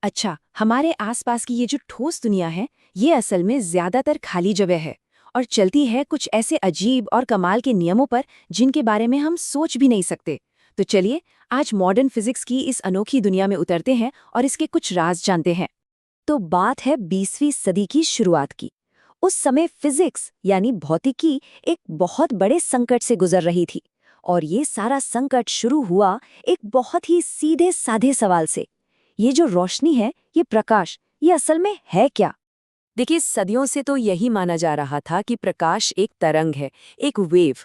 अच्छा, हमारे आसपास की ये जो ठोस दुनिया है, ये असल में ज्यादातर खाली जगह है और चलती है कुछ ऐसे अजीब और कमाल के नियमों पर जिनके बारे में हम सोच भी नहीं सकते। तो चलिए, आज मॉडर्न फिजिक्स की इस अनोखी दुनिया में उतरते हैं और इसके कुछ राज जानते हैं। तो बात है 20वीं सदी की शुरुआत की। उस समय फिजिक्स यानी भौतिकी एक बहुत बड़े संकट से गुजर रही थी। और ये सारा संकट शुरू हुआ एक बहुत ही सीधे साधे सवाल से। ये जो रोशनी है, ये प्रकाश, ये असल में है क्या? देखिए, सदियों से तो यही माना जा रहा था कि प्रकाश एक तरंग है, एक वेव।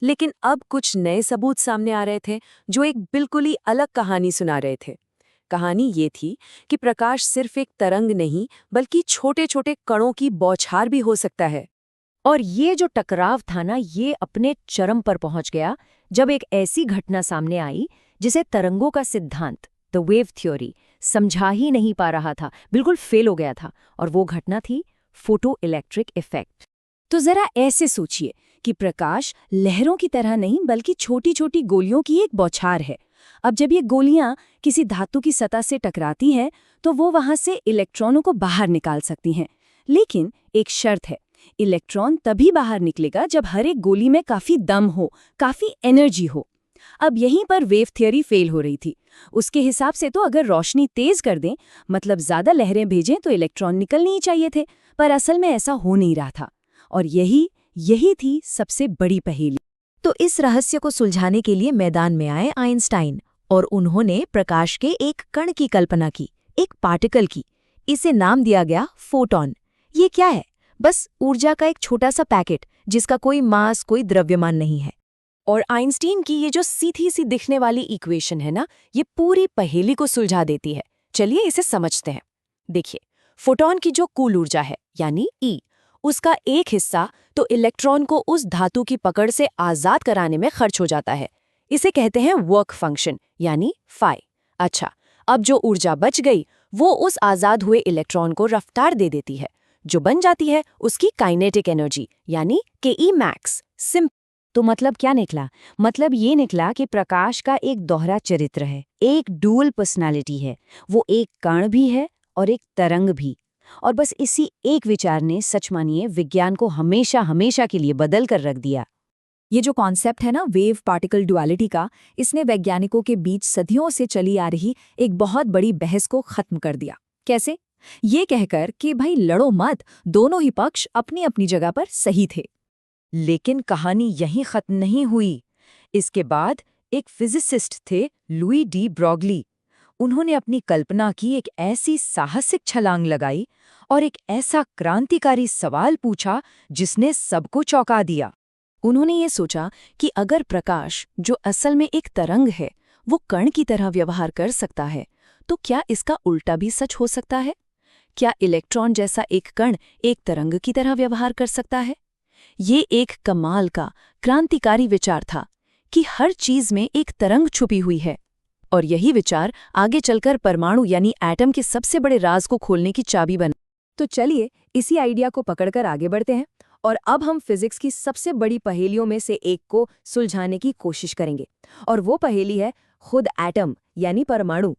लेकिन अब कुछ नए सबूत सामने आ रहे थे जो एक बिल्कुल ही अलग कहानी सुना रहे थे। कहानी ये थी कि प्रकाश सिर्फ एक तरंग नहीं, बल्कि छोटे छोटे कणों की बौछार भी हो सकता है। और ये जो टकराव था ना, ये अपने चरम पर पहुंच गया जब एक ऐसी घटना सामने आई जिसे तरंगों का सिद्धांत, द वेव थ्योरी, समझा ही नहीं पा रहा था, बिल्कुल फेल हो गया था। और वो घटना थी फोटो इलेक्ट्रिक इफेक्ट। तो जरा ऐसे सोचिए कि प्रकाश लहरों की तरह नहीं, बल्कि छोटी छोटी गोलियों की एक बौछार है। अब जब ये गोलियां किसी धातु की सतह से टकराती हैं, तो वो वहां से इलेक्ट्रॉनों को बाहर निकाल सकती हैं। लेकिन एक शर्त है, इलेक्ट्रॉन तभी बाहर निकलेगा जब हर एक गोली में काफी दम हो, काफी एनर्जी हो। अब यहीं पर वेव थियरी फेल हो रही थी। उसके हिसाब से तो अगर रोशनी तेज कर दें, मतलब ज्यादा लहरें भेजें, तो इलेक्ट्रॉन निकलने ही चाहिए थे। पर असल में ऐसा हो नहीं रहा था। और यही यही थी सबसे बड़ी पहेली। तो इस रहस्य को सुलझाने के लिए मैदान में आए आइंस्टाइन, और उन्होंने प्रकाश के एक कण की कल्पना की, एक पार्टिकल की। इसे नाम दिया गया फोटॉन। ये क्या है? बस ऊर्जा का एक छोटा सा पैकेट, जिसका कोई मास, कोई द्रव्यमान नहीं है। और आइंस्टीन की ये जो सीधी सी दिखने वाली इक्वेशन है ना, ये पूरी पहेली को सुलझा देती है। चलिए इसे समझते हैं। देखिए, फोटॉन की जो कुल ऊर्जा है, यानी ई, उसका एक हिस्सा तो इलेक्ट्रॉन को उस धातु की पकड़ से आजाद कराने में खर्च हो जाता है। इसे कहते हैं वर्क फंक्शन, यानी फाई। अच्छा, अब जो ऊर्जा बच गई, वो उस आजाद हुए इलेक्ट्रॉन को रफ्तार दे देती है, जो बन जाती है उसकी काइनेटिक एनर्जी, यानी के मैक्स। तो मतलब क्या निकला? मतलब ये निकला कि प्रकाश का एक दोहरा चरित्र है, एक डुअल पर्सनालिटी है। वो एक कण भी है और एक तरंग भी। और बस इसी एक विचार ने, सच मानिए, विज्ञान को हमेशा हमेशा के लिए बदल कर रख दिया। ये जो कॉन्सेप्ट है ना, वेव पार्टिकल डुअलिटी का, इसने वैज्ञानिकों के बीच सदियों से चली आ रही एक बहुत बड़ी बहस को खत्म कर दिया। कैसे? ये कहकर कि भाई लड़ो मत, दोनों ही पक्ष अपनी अपनी जगह पर सही थे। लेकिन कहानी यहीं खत्म नहीं हुई। इसके बाद एक फिजिसिस्ट थे, लुई डी ब्रॉगली। उन्होंने अपनी कल्पना की एक ऐसी साहसिक छलांग लगाई और एक ऐसा क्रांतिकारी सवाल पूछा जिसने सबको चौंका दिया। उन्होंने ये सोचा कि अगर प्रकाश, जो असल में एक तरंग है, वो कण की तरह व्यवहार कर सकता है, तो क्या इसका उल्टा भी सच हो सकता है? क्या इलेक्ट्रॉन जैसा एक कण एक तरंग की तरह व्यवहार कर सकता है? ये एक कमाल का, क्रांतिकारी विचार था कि हर चीज में एक तरंग छुपी हुई है। और यही विचार आगे चलकर परमाणु यानी एटम के सबसे बड़े राज को खोलने की चाबी बना। तो चलिए इसी आइडिया को पकड़कर आगे बढ़ते हैं, और अब हम फिजिक्स की सबसे बड़ी पहेलियों में से एक को सुलझाने की कोशिश करेंगे। और वो पहेली है खुद एटम यानी परमाणु।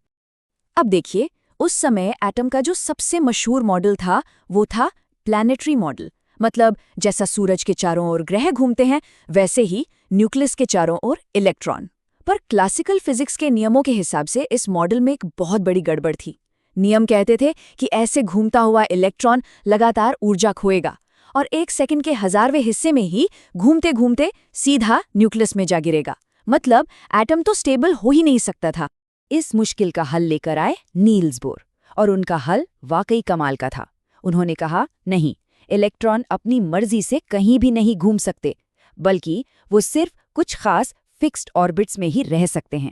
अब देखिए, उस समय एटम का जो सबसे मशहूर मॉडल था, वो था प्लैनेटरी मॉडल। मतलब जैसा सूरज के चारों ओर ग्रह घूमते हैं, वैसे ही न्यूक्लियस के चारों ओर इलेक्ट्रॉन। पर क्लासिकल फिजिक्स के नियमों के हिसाब से इस मॉडल में एक बहुत बड़ी गड़बड़ थी। नियम कहते थे कि ऐसे घूमता हुआ इलेक्ट्रॉन लगातार ऊर्जा खोएगा और 1 सेकंड के 1000वें हिस्से में ही घूमते घूमते सीधा न्यूक्लियस में जा गिरेगा। मतलब एटम तो स्टेबल हो ही नहीं सकता था। इस मुश्किल का हल लेकर आए नील्स बोर, और उनका हल वाकई कमाल का था। उन्होंने कहा, नहीं, इलेक्ट्रॉन अपनी मर्जी से कहीं भी नहीं घूम सकते, बल्कि वो सिर्फ कुछ खास फिक्स्ड ऑर्बिट्स में ही रह सकते हैं।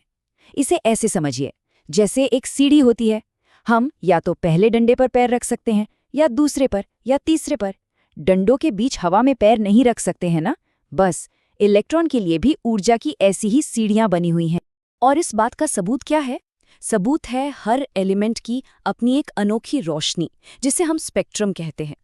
इसे ऐसे समझिए, जैसे एक सीढ़ी होती है। हम या तो पहले डंडे पर पैर रख सकते हैं, या दूसरे पर, या तीसरे पर। डंडों के बीच हवा में पैर नहीं रख सकते हैं ना। बस इलेक्ट्रॉन के लिए भी ऊर्जा की ऐसी ही सीढ़ियां बनी हुई हैं। और इस बात का सबूत क्या है? सबूत है हर एलिमेंट की अपनी एक अनोखी रोशनी, जिसे हम स्पेक्ट्रम कहते हैं।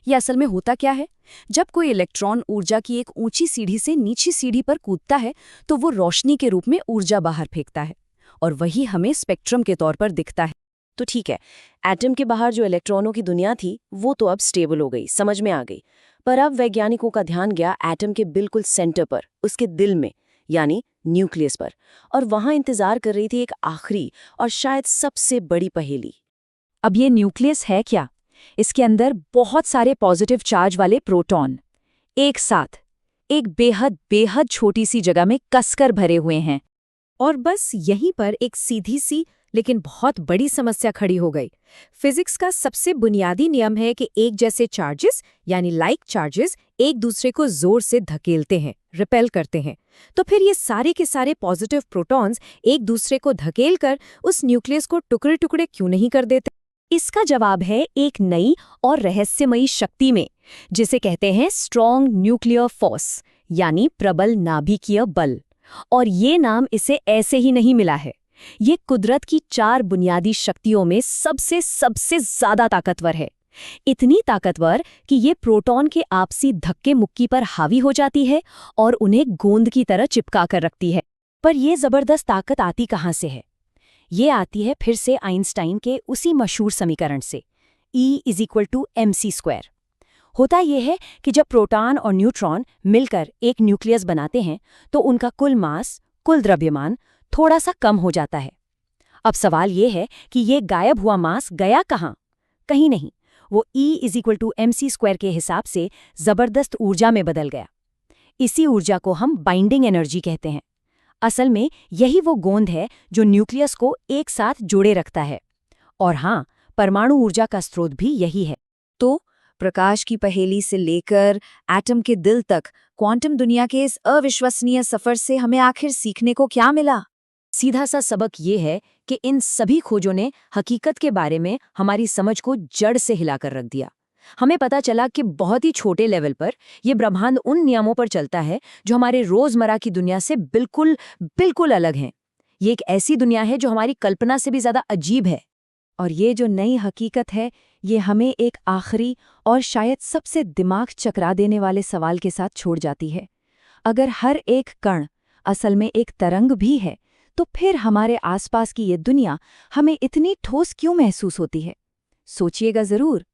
ये असल में होता क्या है? जब कोई इलेक्ट्रॉन ऊर्जा की एक ऊंची सीढ़ी से नीची सीढ़ी पर कूदता है, तो वो रोशनी के रूप में ऊर्जा बाहर फेंकता है, और वही हमें स्पेक्ट्रम के तौर पर दिखता है। तो ठीक है, एटम के बाहर जो इलेक्ट्रॉनों की दुनिया थी वो तो अब स्टेबल हो गई, समझ में आ गई। पर अब वैज्ञानिकों का ध्यान गया एटम के बिल्कुल सेंटर पर, उसके दिल में, यानी न्यूक्लियस पर। और वहां इंतजार कर रही थी एक आखिरी और शायद सबसे बड़ी पहेली। अब ये न्यूक्लियस है क्या? इसके अंदर बहुत सारे पॉजिटिव चार्ज वाले प्रोटॉन एक साथ एक बेहद बेहद छोटी सी जगह में कसकर भरे हुए हैं। और बस यहीं पर एक सीधी सी लेकिन बहुत बड़ी समस्या खड़ी हो गई। फिजिक्स का सबसे बुनियादी नियम है कि एक जैसे चार्जेस यानी लाइक चार्जेस एक दूसरे को जोर से धकेलते हैं, रिपेल करते हैं। तो फिर ये सारे के सारे पॉजिटिव प्रोटॉन्स एक दूसरे को धकेल कर उस न्यूक्लियस को टुकड़े टुकड़े क्यों नहीं कर देते? इसका जवाब है एक नई और रहस्यमयी शक्ति में, जिसे कहते हैं स्ट्रॉन्ग न्यूक्लियर फोर्स, यानी प्रबल नाभिकीय बल। और ये नाम इसे ऐसे ही नहीं मिला है। ये कुदरत की 4 बुनियादी शक्तियों में सबसे सबसे ज्यादा ताकतवर है। इतनी ताकतवर कि ये प्रोटॉन के आपसी धक्के मुक्की पर हावी हो जाती है और उन्हें गोंद की तरह चिपका कर रखती है। पर यह जबरदस्त ताकत आती कहाँ से है? ये आती है फिर से आइंस्टाइन के उसी मशहूर समीकरण से, E=mc²। होता यह है कि जब प्रोटॉन और न्यूट्रॉन मिलकर एक न्यूक्लियस बनाते हैं तो उनका कुल मास, कुल द्रव्यमान थोड़ा सा कम हो जाता है। अब सवाल यह है कि ये गायब हुआ मास गया कहाँ? कहीं नहीं, वो E=mc² के हिसाब से जबरदस्त ऊर्जा में बदल गया। इसी ऊर्जा को हम बाइंडिंग एनर्जी कहते हैं। असल में यही वो गोंद है जो न्यूक्लियस को एक साथ जोड़े रखता है। और हाँ, परमाणु ऊर्जा का स्रोत भी यही है। तो प्रकाश की पहेली से लेकर एटम के दिल तक क्वांटम दुनिया के इस अविश्वसनीय सफर से हमें आखिर सीखने को क्या मिला? सीधा सा सबक ये है कि इन सभी खोजों ने हकीकत के बारे में हमारी समझ को जड़ से हिलाकर रख दिया। हमें पता चला कि बहुत ही छोटे लेवल पर यह ब्रह्मांड उन नियमों पर चलता है जो हमारे रोजमर्रा की दुनिया से बिल्कुल बिल्कुल अलग हैं। ये एक ऐसी दुनिया है जो हमारी कल्पना से भी ज्यादा अजीब है। और ये जो नई हकीकत है, ये हमें एक आखिरी और शायद सबसे दिमाग चकरा देने वाले सवाल के साथ छोड़ जाती है। अगर हर एक कण असल में एक तरंग भी है, तो फिर हमारे आसपास की ये दुनिया हमें इतनी ठोस क्यों महसूस होती है? सोचिएगा जरूर।